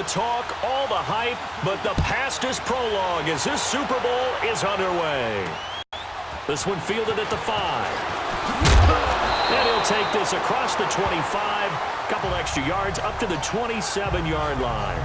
the talk, all the hype, but the past is prologue as this Super Bowl is underway. This one fielded at the 5. And he'll take this across the 25, couple extra yards up to the 27-yard line.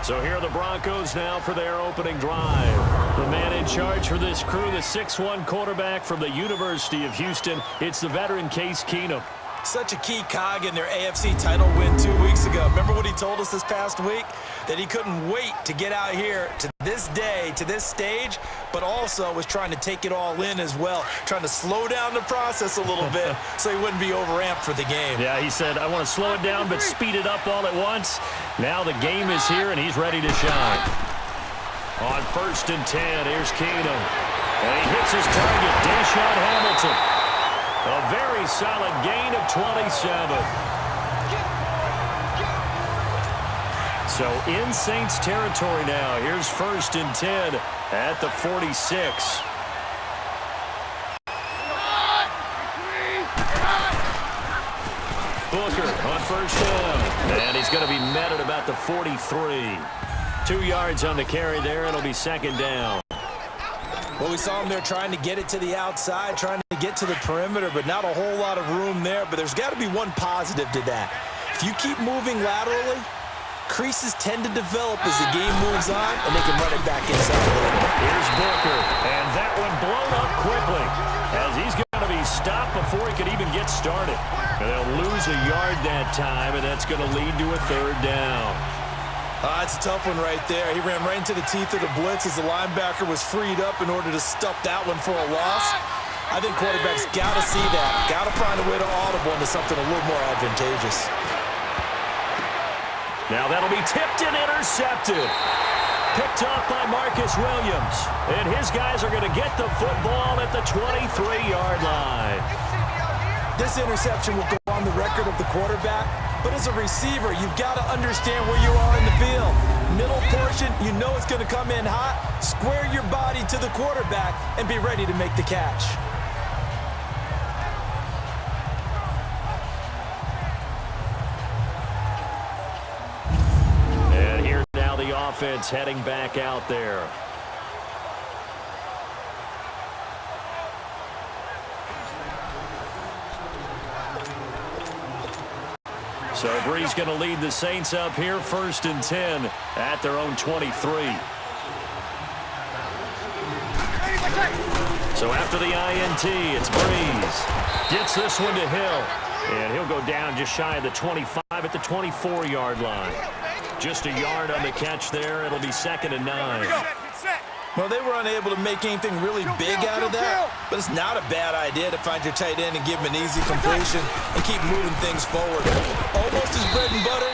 So here are the Broncos now for their opening drive. The man in charge for this crew, the 6'1 quarterback from the University of Houston. It's the veteran Case Keenum. Such a key cog in their AFC title win 2 weeks ago. Remember what he told us this past week? That he couldn't wait to get out here to this day, to this stage, but also was trying to take it all in as well, trying to slow down the process a little bit so he wouldn't be overamped for the game. Yeah, he said, I want to slow it down but speed it up all at once. Now the game is here, and he's ready to shine. On 1st and 10, here's Keenum. And he hits his target, Deshaun Hamilton. A very solid gain of 27. So in Saints territory now. Here's 1st and 10 at the 46. Booker on 1st down. And he's going to be met at about the 43. 2 yards on the carry there. It'll be 2nd down. Well, we saw him there trying to get it to the outside, trying to get to the perimeter, but not a whole lot of room there. But there's got to be one positive to that. If you keep moving laterally, creases tend to develop as the game moves on, and they can run it back inside. Here's Booker, and that one blown up quickly as he's going to be stopped before he could even get started. And they'll lose a yard that time, and that's going to lead to a 3rd down. It's a tough one right there. He ran right into the teeth of the blitz as the linebacker was freed up in order to stuff that one for a loss. I think quarterbacks got to see that. Got to find a way to audible into something a little more advantageous. Now that'll be tipped and intercepted. Picked off by Marcus Williams. And his guys are going to get the football at the 23-yard line. This interception will go on the record of the quarterback, but as a receiver, you've got to understand where you are in the field. Middle portion, you know it's going to come in hot. Square your body to the quarterback and be ready to make the catch. And here's now the offense heading back out there. So Bree's going to lead the Saints up here, 1st and 10 at their own 23. So after the INT, it's Breeze. Gets this one to Hill. And he'll go down just shy of the 25 at the 24-yard line. Just a yard on the catch there. It'll be 2nd and 9. Well, they were unable to make anything really big out of that, but it's not a bad idea to find your tight end and give him an easy completion and keep moving things forward. Almost his bread and butter.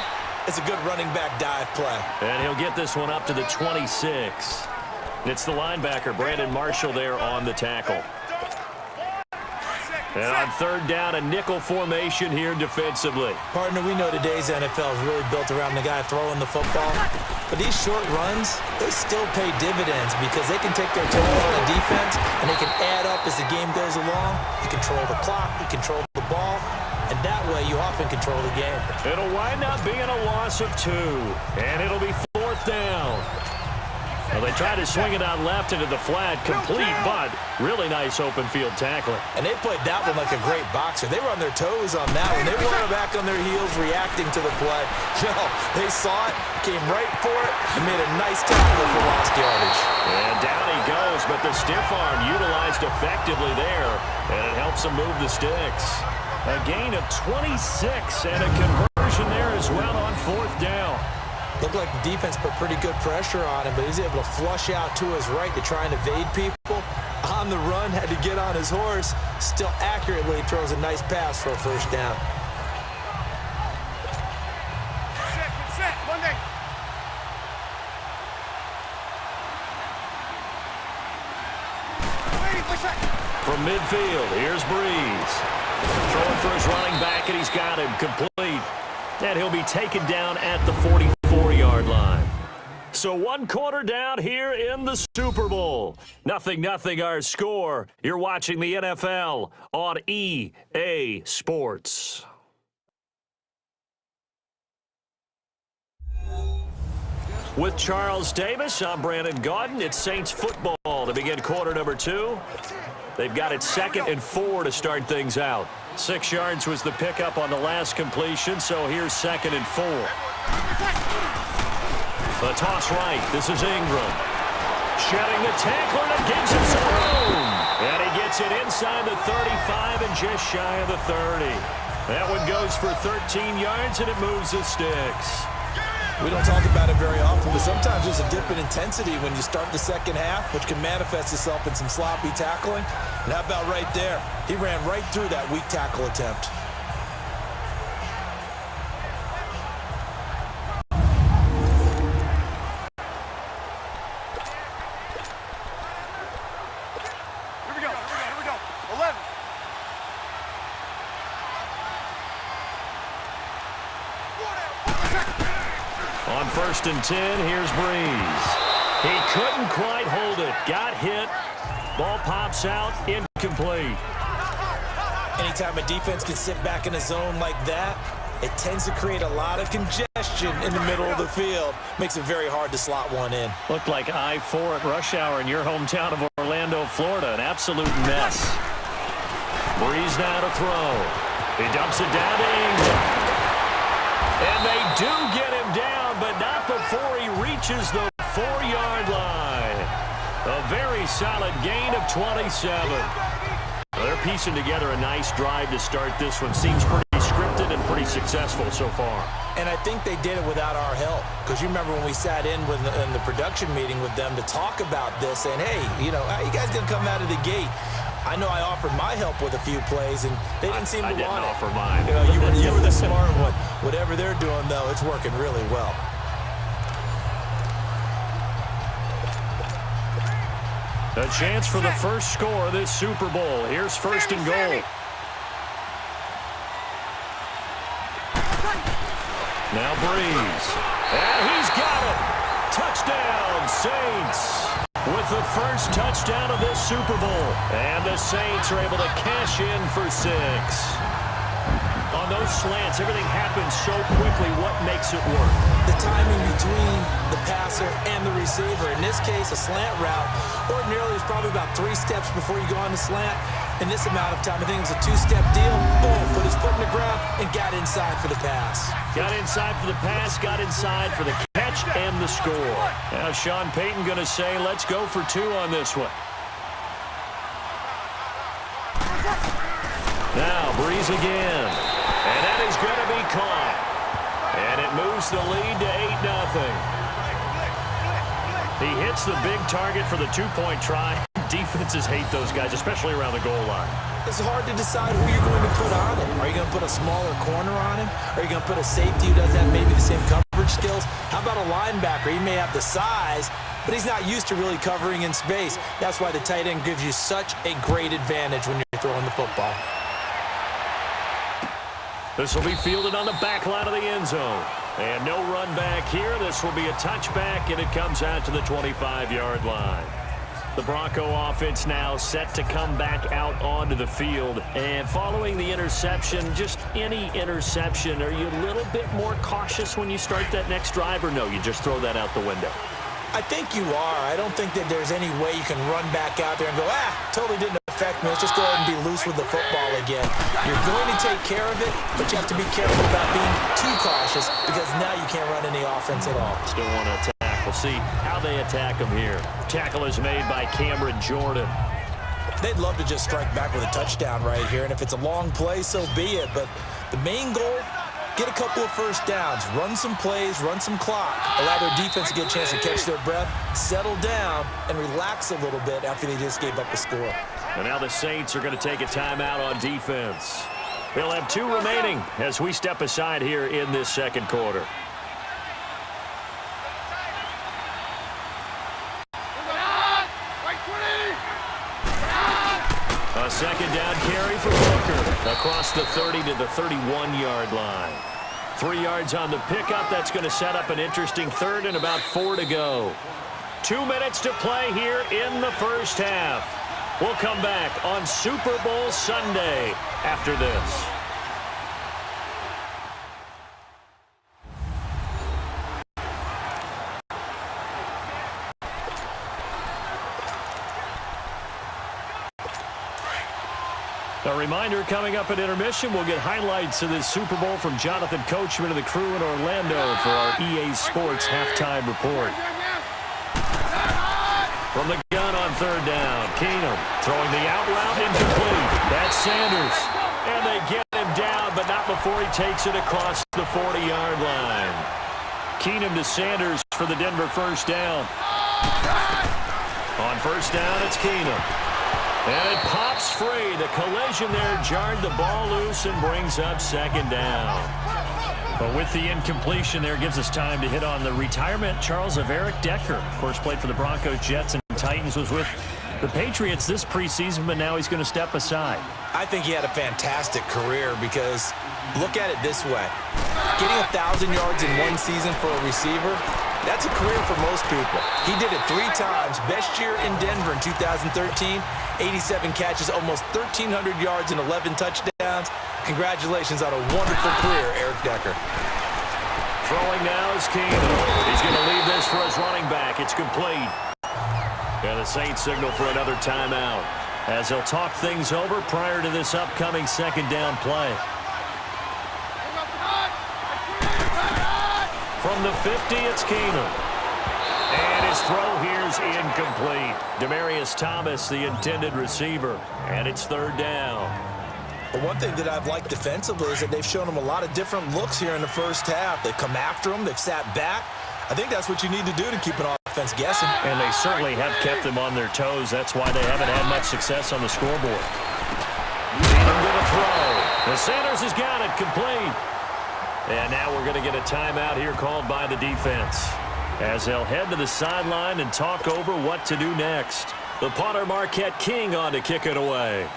It's a good running back dive play. And he'll get this one up to the 26. It's the linebacker, Brandon Marshall, there on the tackle. And on 3rd down, a nickel formation here defensively. Partner, we know today's NFL is really built around the guy throwing the football. But these short runs, they still pay dividends because they can take their toll on the defense and they can add up as the game goes along. You control the clock, you control the ball, and that way you often control the game. It'll wind up being a loss of 2, and it'll be 4th down. Well, they try to swing it out left into the flat, complete, but really nice open field tackling. And they played that one like a great boxer. They were on their toes on that one. They weren't back on their heels reacting to the play. No, they saw it, came right for it, and made a nice tackle for lost yardage. And down he goes, but the stiff arm utilized effectively there, and it helps him move the sticks. A gain of 26 and a conversion there as well on 4th down. Looked like the defense put pretty good pressure on him, but he's able to flush out to his right to try and evade people. On the run, had to get on his horse. Still accurately throws a nice pass for a 1st down. From midfield, here's Breeze. Throwing for his running back, and he's got him complete. And he'll be taken down at the 44-yard line. So 1 quarter down here in the Super Bowl. 0-0 our score. You're watching the NFL on EA Sports. With Charles Davis, I'm Brandon Gaudin. It's Saints football to begin quarter number 2. They've got it 2nd and 4 to start things out. 6 yards was the pickup on the last completion, so here's 2nd and 4. The toss right. This is Ingram. Shedding the tackler, and it gives him some room. And he gets it inside the 35 and just shy of the 30. That one goes for 13 yards, and it moves the sticks. We don't talk about it very often, but sometimes there's a dip in intensity when you start the second half, which can manifest itself in some sloppy tackling. And how about right there? He ran right through that weak tackle attempt. Here we go. 11. On 1st and 10, here's Breeze. He couldn't quite hold it. Got hit. Ball pops out. Incomplete. Anytime a defense can sit back in a zone like that, it tends to create a lot of congestion in the middle of the field. Makes it very hard to slot one in. Looked like I-4 at rush hour in your hometown of Orlando, Florida. An absolute mess. Breeze now to throw. He dumps it down to Ingram. And they do get him down, but not before he reaches the 4-yard line. A very solid gain of 27. They're piecing together a nice drive to start this one. Seems pretty scripted and pretty successful so far. And I think they did it without our help. Because you remember when we sat in the production meeting with them to talk about this, saying, hey, you know, how you guys going to come out of the gate? I know I offered my help with a few plays, and they didn't seem to want it. I didn't offer mine. You know, you were the smart one. Whatever they're doing, though, it's working really well. A chance for the first score of this Super Bowl. Here's 1st and goal. Now Breeze. And he's got it. Touchdown, Saints. With the first touchdown of this Super Bowl. And the Saints are able to cash in for 6. On those slants, everything happens so quickly. What makes it work? The timing between the passer and the receiver. In this case, a slant route. Ordinarily, it's probably about 3 steps before you go on the slant. In this amount of time, I think it was a 2-step deal. Boom, put his foot in the ground and got inside for the pass. Got inside for the pass, got inside for the catch and the score. Now Sean Payton going to say, let's go for 2 on this one. Now Breeze again. And that is going to be caught. And it moves the lead to 8-0. He hits the big target for the 2-point try. Defenses hate those guys, especially around the goal line. It's hard to decide who you're going to put on him. Are you going to put a smaller corner on him? Are you going to put a safety who doesn't have maybe the same coverage skills? How about a linebacker? He may have the size, but he's not used to really covering in space. That's why the tight end gives you such a great advantage when you're throwing the football. This will be fielded on the back line of the end zone. And no run back here. This will be a touchback, and it comes out to the 25-yard line. The Bronco offense now set to come back out onto the field. And following the interception, just any interception, are you a little bit more cautious when you start that next drive, or no, you just throw that out the window? I think you are. I don't think that there's any way you can run back out there and go, totally didn't affect me. Let's just go ahead and be loose with the football again. You're going to take care of it, but you have to be careful about being too cautious because now you can't run any offense at all. Still want to attack. We'll see how they attack him here. Tackle is made by Cameron Jordan. They'd love to just strike back with a touchdown right here, and if it's a long play, so be it. But the main goal, get a couple of first downs, run some plays, run some clock, allow their defense to get a chance to catch their breath, settle down, and relax a little bit after they just gave up a score. And now the Saints are going to take a timeout on defense. They'll have 2 remaining as we step aside here in this second quarter. A second down carry for Booker across the 30 to the 31-yard line. 3 yards on the pickup. That's going to set up an interesting third and about 4 to go. 2 minutes to play here in the first half. We'll come back on Super Bowl Sunday after this. A reminder, coming up at intermission, we'll get highlights of this Super Bowl from Jonathan Coachman of the crew in Orlando for our EA Sports halftime report. From the gun on third down, Keenum throwing the out route incomplete. That's Sanders. And they get him down, but not before he takes it across the 40-yard line. Keenum to Sanders for the Denver first down. On first down, it's Keenum. And it pops free. The collision there jarred the ball loose and brings up second down. But with the incompletion there, gives us time to hit on the retirement, Charles, of Eric Decker. Of course, played for the Broncos, Jets, and Titans, was with the Patriots this preseason, but now he's going to step aside. I think he had a fantastic career because look at it this way. Getting 1,000 yards in one season for a receiver, that's a career for most people. He did it 3 times. Best year in Denver in 2013, 87 catches, almost 1,300 yards and 11 touchdowns. Congratulations on a wonderful career, Eric Decker. Throwing now is Keenum. He's going to leave this for his running back. It's complete. And the Saints signal for another timeout as they'll talk things over prior to this upcoming second down play. From the 50, it's Keenum. And his throw here's incomplete. Demaryius Thomas, the intended receiver. And it's third down. The one thing that I've liked defensively is that they've shown him a lot of different looks here in the first half. They've come after him. They've sat back. I think that's what you need to do to keep an offense guessing. And they certainly have kept them on their toes. That's why they haven't had much success on the scoreboard. Keenum going to throw. And Sanders has got it complete. And now we're going to get a timeout here called by the defense as they'll head to the sideline and talk over what to do next. The punter, Marquette King, on to kick it away.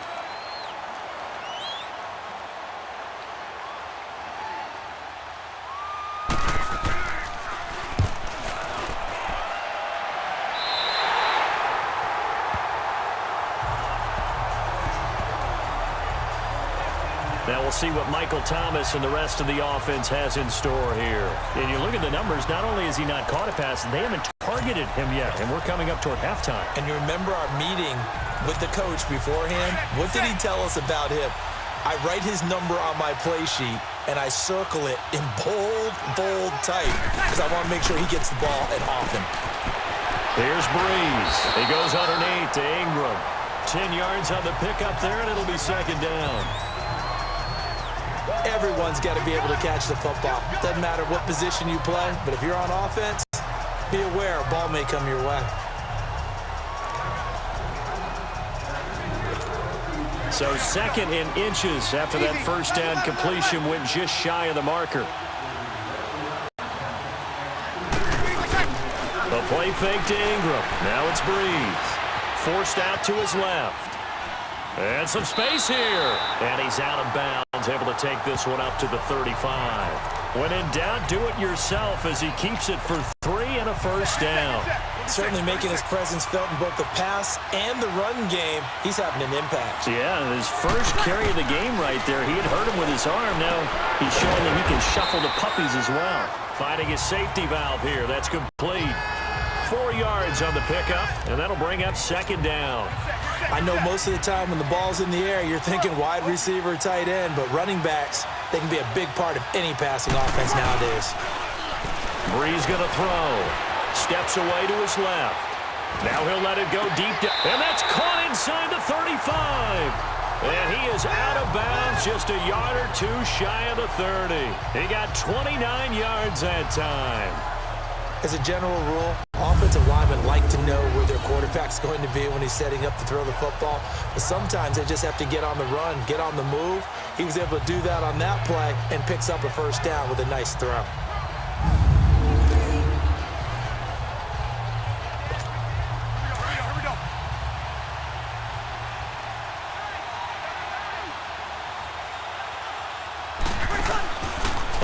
Now we'll see what Michael Thomas and the rest of the offense has in store here. And you look at the numbers, not only has he not caught a pass, they haven't targeted him yet, and we're coming up toward halftime. And you remember our meeting with the coach beforehand? What did he tell us about him? I write his number on my play sheet, and I circle it in bold type because I want to make sure he gets the ball and often. Here's Breeze. He goes underneath to Ingram. 10 yards on the pickup there, and it'll be second down. Everyone's got to be able to catch the football. Doesn't matter what position you play, but if you're on offense, be aware a ball may come your way. So second in inches after that first down completion went just shy of the marker. The play fake to Ingram. Now it's Breeze. Forced out to his left. And some space here. And he's out of bounds, able to take this one up to the 35. When in doubt, do it yourself as he keeps it for 3 and a first down. Certainly making his presence felt in both the pass and the run game. He's having an impact. Yeah, his first carry of the game right there. He had hurt him with his arm. Now he's showing that he can shuffle the puppies as well. Finding his safety valve here. That's complete. 4 yards on the pickup, and that'll bring up second down. I know most of the time when the ball's in the air, you're thinking wide receiver, tight end, but running backs, they can be a big part of any passing offense nowadays. Breeze going to throw. Steps away to his left. Now he'll let it go deep down, and that's caught inside the 35. And he is out of bounds, just a yard or two shy of the 30. He got 29 yards that time. As a general rule, offensive linemen like to know where their quarterback's going to be when he's setting up to throw the football. But sometimes they just have to get on the run, get on the move. He was able to do that on that play and picks up a first down with a nice throw.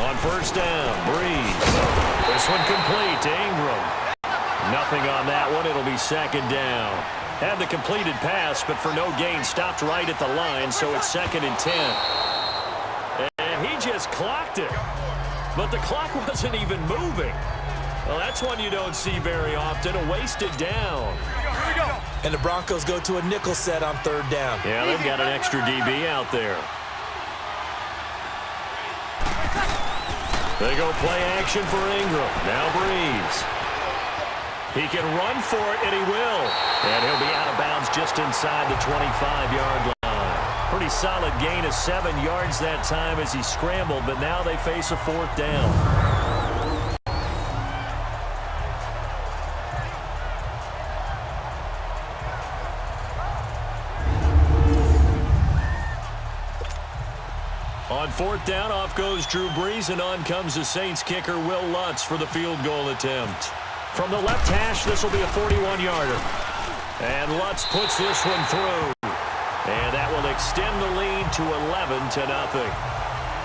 On first down, Breeze. This one complete to Ingram. Nothing on that one. It'll be second down. Had the completed pass, but for no gain, stopped right at the line, so it's 2nd and 10. And he just clocked it. But the clock wasn't even moving. Well, that's one you don't see very often, a wasted down. And the Broncos go to a nickel set on third down. Yeah, they've got an extra DB out there. They go play action for Ingram. Now Breeze. He can run for it, and he will. And he'll be out of bounds just inside the 25-yard line. Pretty solid gain of 7 yards that time as he scrambled, but now they face a fourth down. On fourth down, off goes Drew Brees, and on comes the Saints kicker, Will Lutz, for the field goal attempt. From the left hash, this will be a 41-yarder. And Lutz puts this one through. And that will extend the lead to 11-0.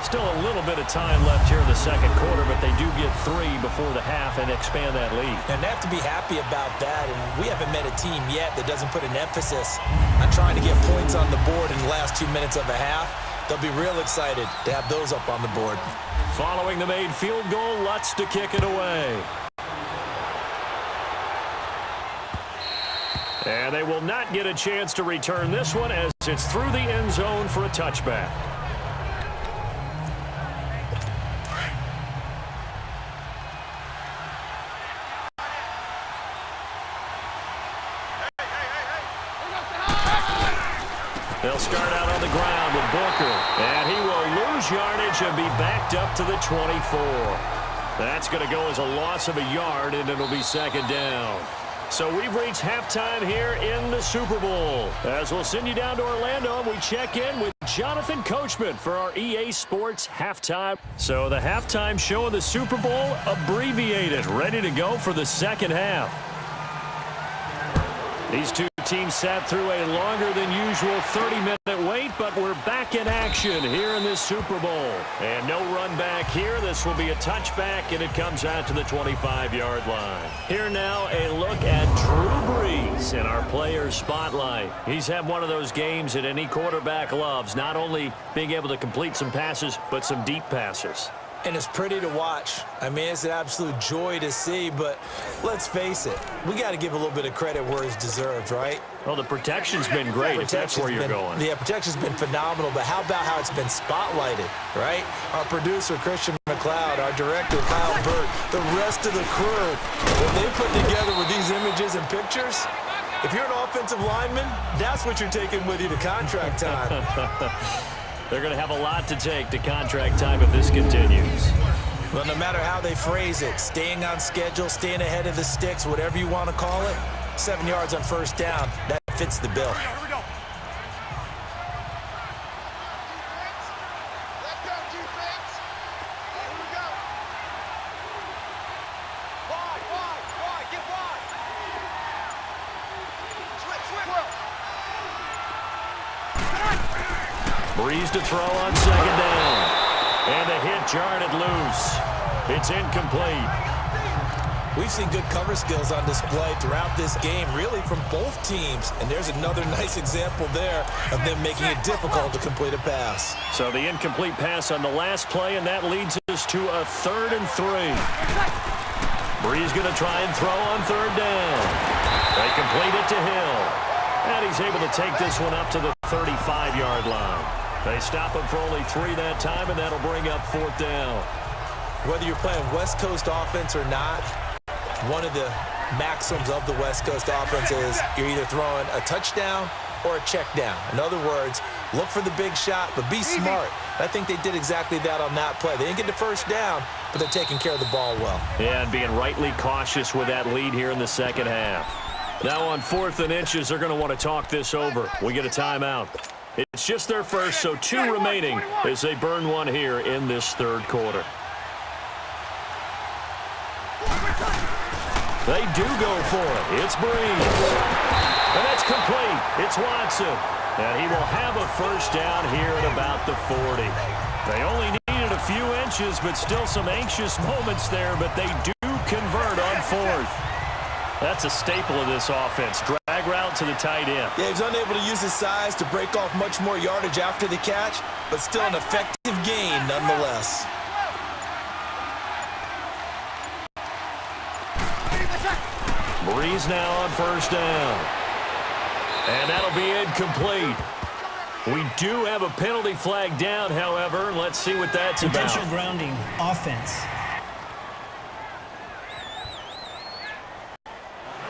Still a little bit of time left here in the second quarter, but they do get 3 before the half and expand that lead. And they have to be happy about that. And we haven't met a team yet that doesn't put an emphasis on trying to get points on the board in the last 2 minutes of a half. They'll be real excited to have those up on the board. Following the made field goal, Lutz to kick it away. And they will not get a chance to return this one as it's through the end zone for a touchback. They'll start out on the ground with Booker. And he will lose yardage and be backed up to the 24. That's going to go as a loss of a yard, and it'll be second down. So we've reached halftime here in the Super Bowl. As we'll send you down to Orlando, we check in with Jonathan Coachman for our EA Sports halftime. So the halftime show of the Super Bowl abbreviated, ready to go for the second half. These two teams sat through a longer than usual 30-minute wait, but we're back in action here in this Super Bowl. And no run back here. This will be a touchback, and it comes out to the 25-yard line. Here now, a look at Drew Brees in our player spotlight. He's had one of those games that any quarterback loves, not only being able to complete some passes, but some deep passes. And it's pretty to watch. I mean, it's an absolute joy to see, but let's face it, we got to give a little bit of credit where it's deserved, right? Well, the protection's been great, if that's where you're going. Yeah, protection's been phenomenal, but how about how it's been spotlighted, right? Our producer, Christian McLeod, our director, Kyle Burt, the rest of the crew, what they put together with these images and pictures, if you're an offensive lineman, that's what you're taking with you to contract time. They're going to have a lot to take to contract time if this continues. Well, no matter how they phrase it, staying on schedule, staying ahead of the sticks, whatever you want to call it, 7 yards on first down, that fits the bill. Here we go. Let's go, defense. Here we go. Wide, get wide. Switch. Breeze to throw on second down. And the hit jarred it loose. It's incomplete. We've seen good cover skills on display throughout this game, really from both teams. And there's another nice example there of them making it difficult to complete a pass. So the incomplete pass on the last play, and that leads us to a 3rd and 3. Breeze going to try and throw on third down. They complete it to Hill. And he's able to take this one up to the 35-yard line. They stop him for only 3 that time, and that'll bring up 4th down. Whether you're playing West Coast offense or not, one of the maxims of the West Coast offense is you're either throwing a touchdown or a check down. In other words, look for the big shot, but be smart. I think they did exactly that on that play. They didn't get the first down, but they're taking care of the ball well. Yeah, and being rightly cautious with that lead here in the second half. Now on 4th and inches, they're going to want to talk this over. We get a timeout. It's just their first, so 2 remaining as they burn one here in this 3rd quarter. They do go for it. It's Breeze. And that's complete. It's Watson. And he will have a first down here at about the 40. They only needed a few inches, but still some anxious moments there, but they do convert on 4th. That's a staple of this offense. Drag route to the tight end. Yeah, he's unable to use his size to break off much more yardage after the catch, but still an effective gain nonetheless. Breeze now on first down. And that'll be incomplete. We do have a penalty flag down, however. Let's see what that's about. Intentional grounding, offense.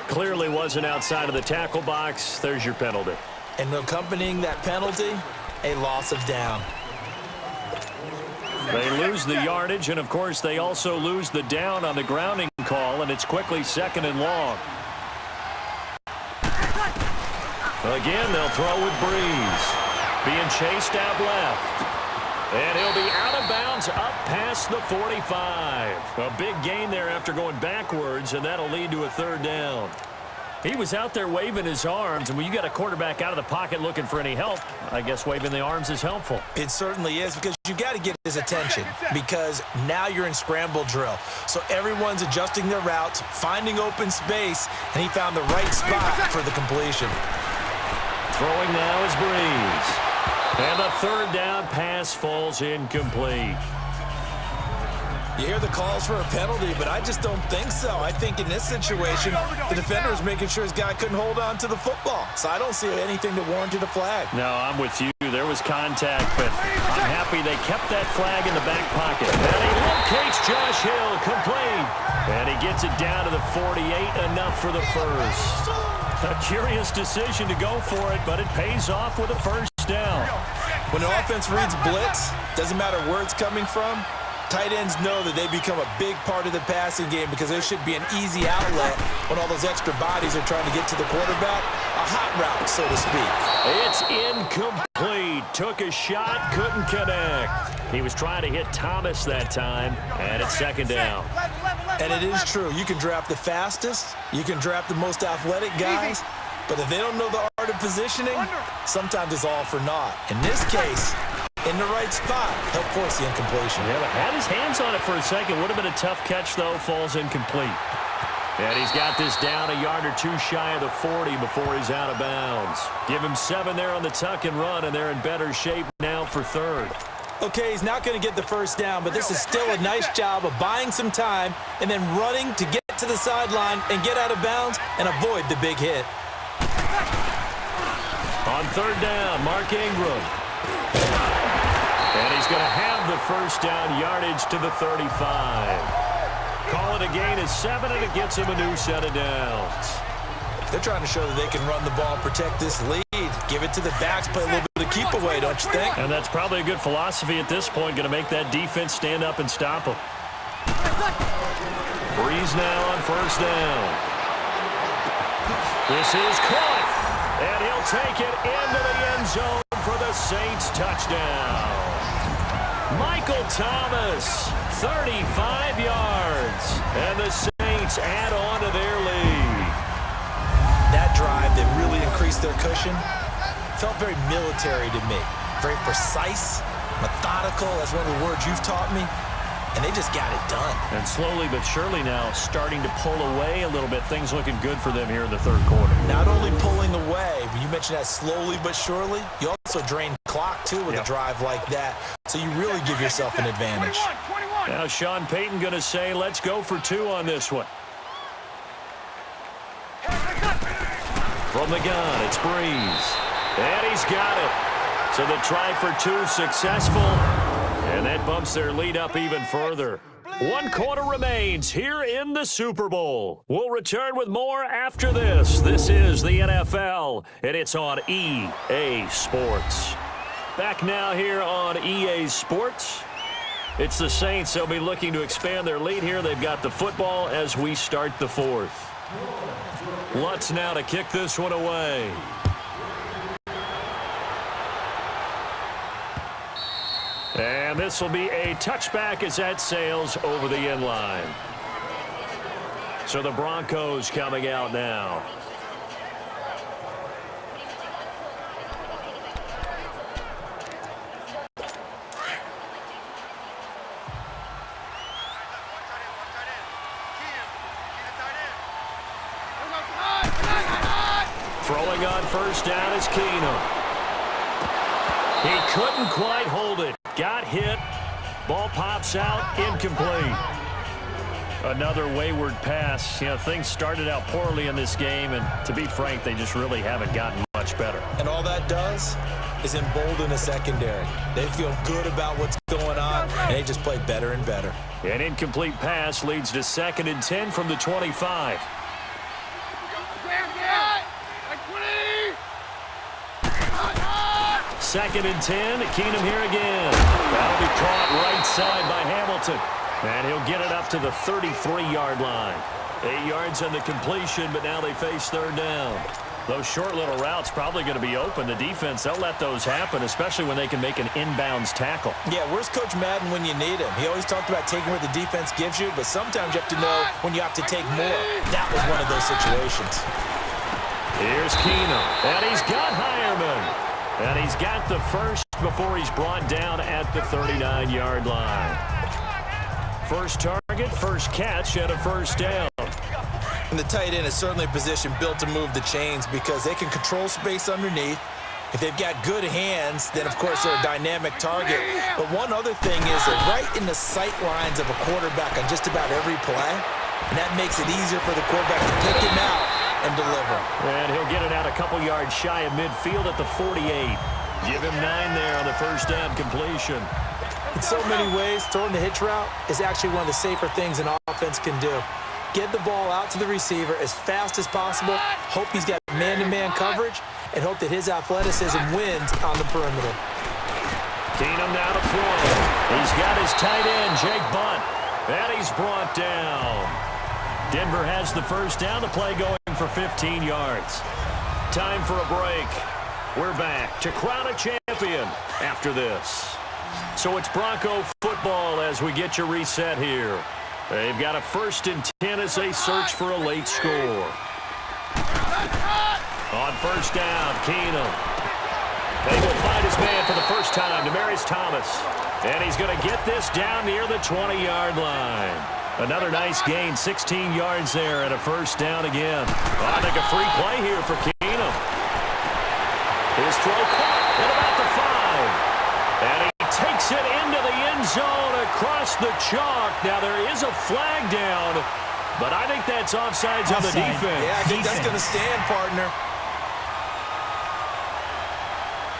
Clearly wasn't outside of the tackle box. There's your penalty. And accompanying that penalty, a loss of down. They lose the yardage, and, of course, they also lose the down on the grounding call, and it's quickly 2nd and long. Again, they'll throw with Breeze. Being chased out left. And he'll be out of bounds up past the 45. A big gain there after going backwards, and that'll lead to a 3rd down. He was out there waving his arms, and when you got a quarterback out of the pocket looking for any help, I guess waving the arms is helpful. It certainly is, because you got to get his attention, because now you're in scramble drill. So everyone's adjusting their routes, finding open space, and he found the right spot for the completion. Throwing now is Breeze. And the 3rd down pass falls incomplete. You hear the calls for a penalty, but I just don't think so. I think in this situation, the defender is making sure his guy couldn't hold on to the football. So I don't see anything that warranted a flag. No, I'm with you. There was contact, but I'm happy they kept that flag in the back pocket. And he locates Josh Hill, complete. And he gets it down to the 48, enough for the first. A curious decision to go for it, but it pays off with a 1st down. When an offense reads blitz, doesn't matter where it's coming from, tight ends know that they become a big part of the passing game, because there should be an easy outlet when all those extra bodies are trying to get to the quarterback. A hot route, so to speak. It's incomplete. Took a shot, couldn't connect. He was trying to hit Thomas that time, and it's 2nd down. And it is true. You can draft the fastest. You can draft the most athletic guys. But if they don't know the art of positioning, sometimes it's all for naught. In this case, in the right spot, help force the incompletion. Yeah, but had his hands on it for a second. Would have been a tough catch, though. Falls incomplete. And he's got this down a yard or two shy of the 40 before he's out of bounds. Give him 7 there on the tuck and run, and they're in better shape now for 3rd. Okay, he's not going to get the 1st down, but this is still a nice job of buying some time and then running to get to the sideline and get out of bounds and avoid the big hit. On 3rd down, Mark Ingram. And he's going to have the 1st down, yardage to the 35. Call it a gain of 7, and it gets him a new set of downs. They're trying to show that they can run the ball and protect this lead. Give it to the backs, play a little bit of keep away, don't you think? And that's probably a good philosophy at this point, going to make that defense stand up and stop him. Breeze now on 1st down. This is caught, and he'll take it into the end zone for the Saints touchdown. Michael Thomas, 35 yards, and the Saints add on to their lead. That drive that really increased their cushion felt very military to me. Very precise, methodical. That's one of the words you've taught me. And they just got it done. And slowly but surely now starting to pull away a little bit. Things looking good for them here in the 3rd quarter. Not only pulling away, but you mentioned that slowly but surely. You also drain clock, too, with a drive like that. So you really give yourself an advantage. 21. Now Sean Payton going to say, let's go for 2 on this one. From the gun, it's Breeze. And he's got it. So the try for 2 successful. And that bumps their lead up even further. 1 quarter remains here in the Super Bowl. We'll return with more after this. This is the NFL, and it's on EA Sports. Back now here on EA Sports. It's the Saints. They'll be looking to expand their lead here. They've got the football as we start the 4th. Lutz now to kick this one away. And this will be a touchback as that sails over the end line. So the Broncos coming out now. Throwing on 1st down is Keenum. He couldn't quite hold it. Got hit. Ball pops out. Incomplete. Another wayward pass. You know, things started out poorly in this game, and to be frank, they just really haven't gotten much better. And all that does is embolden the secondary. They feel good about what's going on, and they just play better and better. An incomplete pass leads to 2nd and 10 from the 25. Second and 10, Keenum here again. That'll be caught right side by Hamilton. And he'll get it up to the 33-yard line. 8 yards on the completion, but now they face 3rd down. Those short little routes probably going to be open. The defense, they'll let those happen, especially when they can make an inbounds tackle. Yeah, where's Coach Madden when you need him? He always talked about taking what the defense gives you, but sometimes you have to know when you have to take more. That was one of those situations. Here's Keenum, and he's got Hireman. And he's got the first before he's brought down at the 39-yard line. First target, first catch, and a 1st down. And the tight end is certainly a position built to move the chains because they can control space underneath. If they've got good hands, then, of course, they're a dynamic target. But one other thing is they're right in the sight lines of a quarterback on just about every play, and that makes it easier for the quarterback to pick him out and deliver. And he'll get it out a couple yards shy of midfield at the 48. Give him 9 there on the 1st down completion. In so many ways, throwing the hitch route is actually one of the safer things an offense can do. Get the ball out to the receiver as fast as possible, hope he's got man-to-man coverage, and hope that his athleticism wins on the perimeter. Keenum now to throw. He's got his tight end, Jake Bunt, and he's brought down. Denver has the 1st down, the play going for 15 yards. Time for a break. We're back to crown a champion after this. So it's Bronco football as we get your reset here. They've got a 1st and 10 as they search for a late score. On 1st down, Keenum. They will find his man for the first time, Demaryius Thomas. And he's going to get this down near the 20-yard line. Another nice gain, 16 yards there and a 1st down again. I think a free play here for Keenum. His throw caught at about the 5. And he takes it into the end zone across the chalk. Now there is a flag down, but I think that's offsides on the defense. Yeah, I think that's going to stand, partner.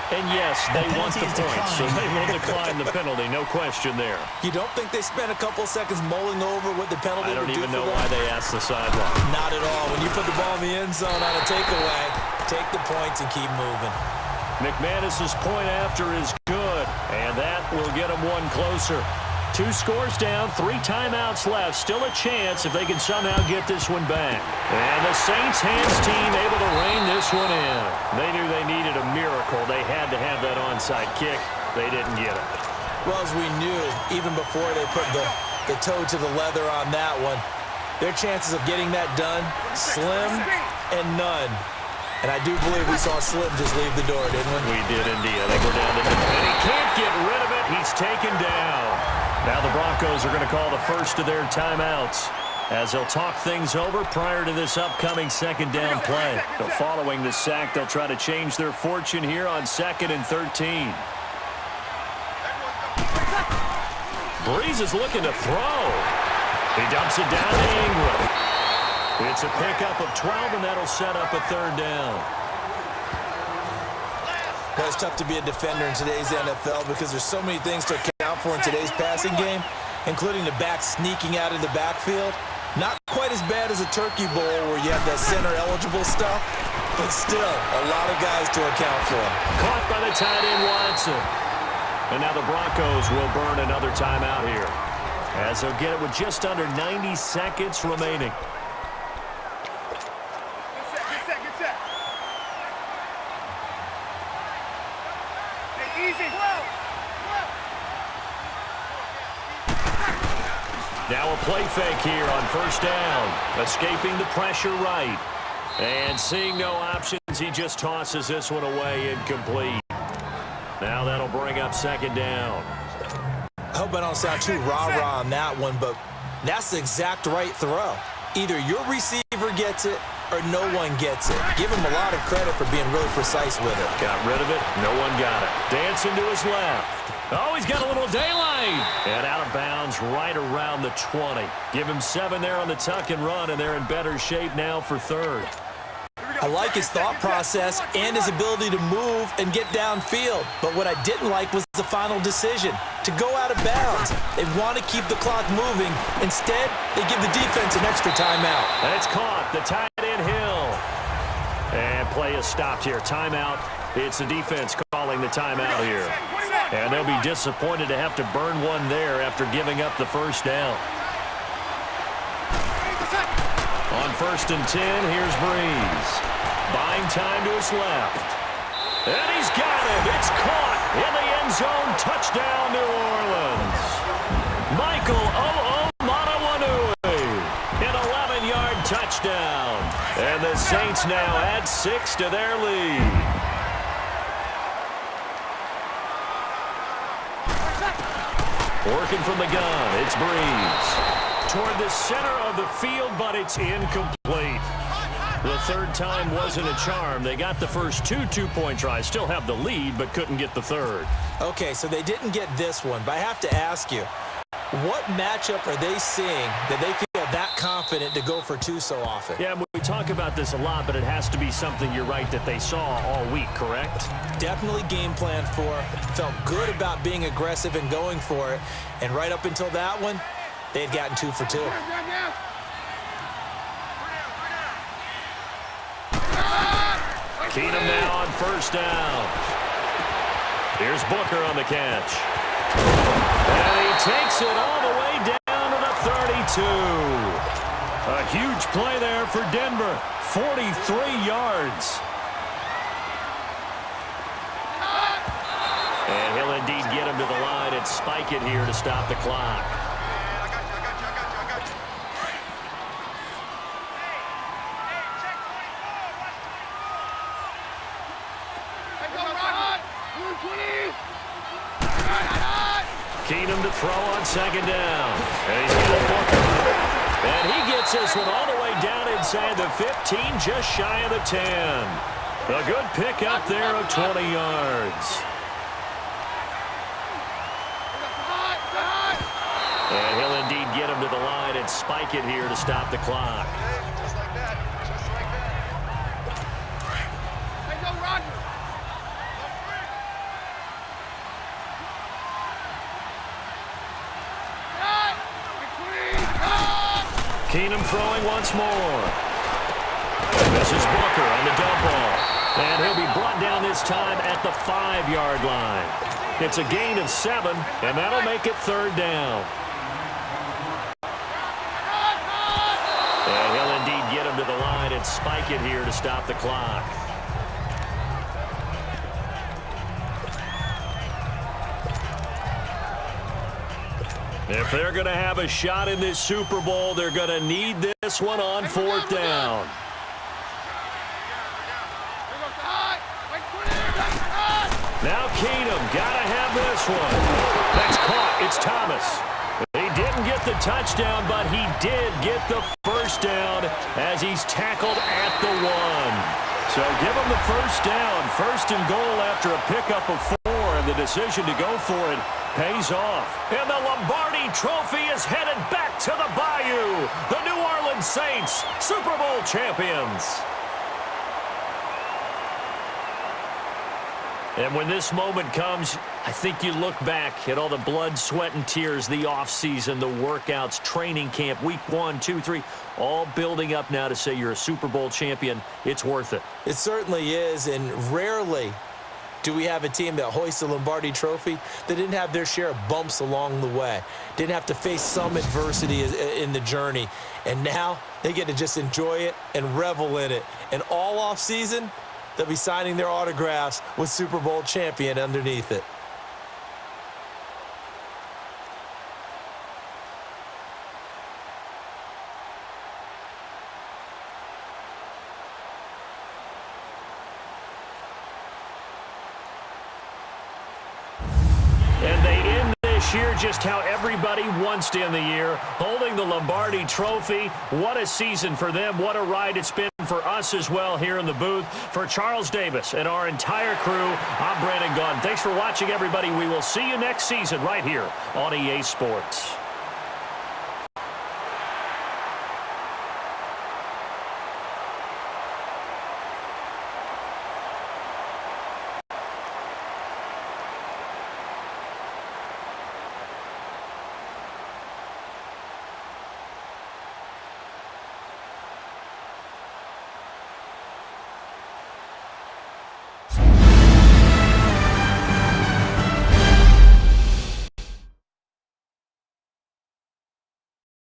And yes, they want the points, so they will decline the penalty, no question there. You don't think they spent a couple seconds mulling over what the penalty would do for them? I don't even know why they asked the sideline. Not at all. When you put the ball in the end zone on a takeaway, take the points and keep moving. McManus's point after is good, and that will get them one closer. 2 scores down, 3 timeouts left. Still a chance if they can somehow get this one back. And the Saints hands team able to rein this one in. They knew they needed a miracle. They had to have that onside kick. They didn't get it. Well, as we knew, even before they put the toe to the leather on that one, their chances of getting that done, slim and none. And I do believe we saw Slim just leave the door, didn't we? We did indeed. I think we're down to the... And he can't get rid of it. He's taken down. Now the Broncos are going to call the first of their timeouts as they'll talk things over prior to this upcoming 2nd down play. So following the sack, they'll try to change their fortune here on 2nd and 13. Breeze is looking to throw. He dumps it down to Ingram. It's a pickup of 12, and that'll set up a 3rd down. Well, it's tough to be a defender in today's NFL because there's so many things to account for in today's passing game, including the back sneaking out of the backfield. Not quite as bad as a turkey bowl where you have that center-eligible stuff, but still a lot of guys to account for. Caught by the tight end, Watson. And now the Broncos will burn another timeout here as they'll get it with just under 90 seconds remaining. Now a play fake here on 1st down. Escaping the pressure right. And seeing no options, he just tosses this one away incomplete. Now that'll bring up 2nd down. I hope I don't sound too rah-rah on that one, but that's the exact right throw. Either your receiver gets it or no one gets it. Give him a lot of credit for being really precise with it. Got rid of it. No one got it. Dancing to his left. Oh, he's got a little daylight. And out of bounds right around the 20. Give him 7 there on the tuck and run, and they're in better shape now for 3rd. I like his thought process and his ability to move and get downfield. But what I didn't like was the final decision, to go out of bounds. They want to keep the clock moving. Instead, they give the defense an extra timeout. That's caught. The tight end Hill. And play is stopped here. Timeout. It's the defense calling the timeout here. And they'll be disappointed to have to burn one there after giving up the first down. On 1st and 10, here's Breeze. Buying time to his left. And he's got him. It's caught in the end zone. Touchdown, New Orleans. Michael Onwenu. An 11-yard touchdown. And the Saints now add 6 to their lead. Working from the gun, it's Breeze. Toward the center of the field, but it's incomplete. The third time wasn't a charm. They got the first 2 two-point tries, still have the lead, but couldn't get the third. Okay, so they didn't get this one, but I have to ask you, what matchup are they seeing that they feel that confident to go for 2 so often? Yeah, we talk about this a lot, but it has to be something, you're right, that they saw all week, correct? Definitely game planned for. Felt good about being aggressive and going for it. And right up until that one, they had gotten 2 for 2. Keenum now on 1st down. Here's Booker on the catch. And he takes it all the way down to the 32. A huge play there for Denver. 43 yards. And he'll indeed get him to the line and spike it here to stop the clock. Keenum to throw on 2nd down. And he's got Booker. And he gets this one all the way down inside the 15, just shy of the 10. A good pick up there of 20 yards. And he'll indeed get him to the line and spike it here to stop the clock. Just like that. Just like that. Hey, go, Roger. Keenum throwing once more. This is Booker on the dump ball. And he'll be brought down this time at the 5-yard line. It's a gain of 7, and that'll make it 3rd down. And he'll indeed get him to the line and spike it here to stop the clock. If they're going to have a shot in this Super Bowl, they're going to need this one on 4th down. Now Keenum, got to have this one. That's caught. It's Thomas. He didn't get the touchdown, but he did get the first down as he's tackled at the 1. So give him the first down. 1st and goal after a pickup of 4, and the decision to go for it pays off. And the Lombardi Trophy is headed back to the Bayou. The New Orleans Saints, Super Bowl champions. And when this moment comes, I think you look back at all the blood, sweat, and tears, the offseason, the workouts, training camp, week 1, 2, 3, all building up now to say you're a Super Bowl champion. It's worth it. It certainly is, and rarely do we have a team that hoists the Lombardi Trophy that didn't have their share of bumps along the way, didn't have to face some adversity in the journey, and now they get to just enjoy it and revel in it. And all offseason, they'll be signing their autographs with Super Bowl champion underneath it. And they end this year just how everybody wants to end the year, holding the Lombardi Trophy. What a season for them. What a ride it's been for us as well here in the booth. For Charles Davis and our entire crew, I'm Brandon Gaudin. Thanks for watching, everybody. We will see you next season right here on EA Sports.